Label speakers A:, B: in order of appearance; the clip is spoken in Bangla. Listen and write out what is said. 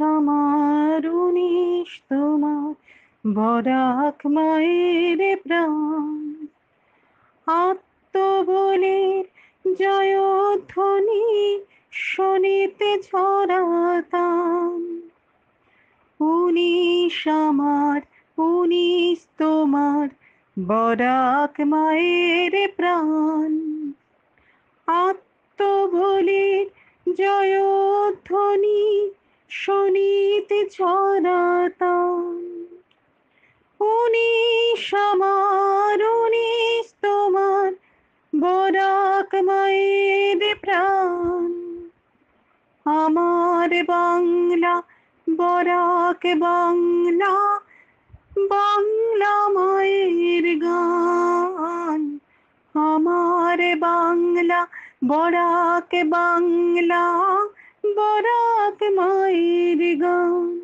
A: আমার উনিশ তোমার বরাক মায়ের প্রাণ। আত্মবলের জয়ধ্বনি শোনিতে ঝরাতাম। উনিশ আমার উনিশ তোমার বরাক মায়ের প্রাণ। আত্মবলের জয়ধ্বনি শোনিতে ঝরাতাম। উনিশ আমার উনিশ তোমার বরাক মায়ের প্রাণ। আমার বাংলা বরাক বাংলা, বাংলা মায়ের গান। আমার বাংলা বরাক বাংলা, বরাক মায়ের গান।